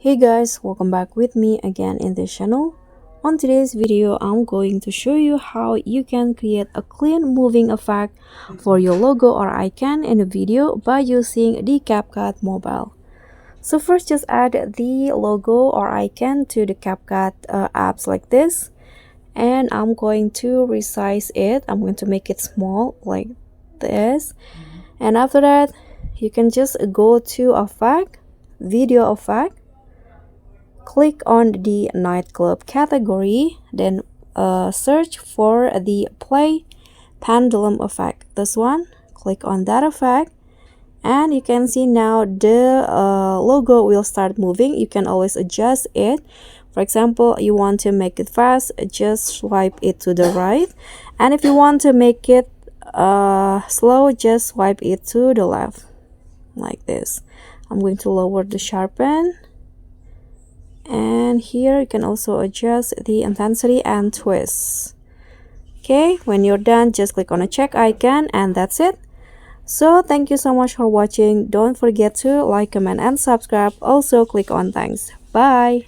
Hey guys, welcome back with me again in this channel. On today's video, I'm going to show you how you can create a clean moving effect for your logo or icon in a video by using the CapCut mobile. So first, just add the logo or icon to the CapCut apps like this. And I'm going to resize it. I'm going to make it small like this. And after that, you can just go to Effect, Video Effect. Click on the nightclub category, then search for the play pendulum effect. This one, click on that effect, and you can see now the logo will start moving. You can always adjust it. For example, you want to make it fast, just swipe it to the right, and if you want to make it slow, just swipe it to the left like this. I'm going to lower the sharpen. And here you can also adjust the intensity and twist. Okay, when you're done, just click on a check icon and that's it. So thank you so much for watching. Don't forget to like, comment, and subscribe. Also click on thanks. Bye.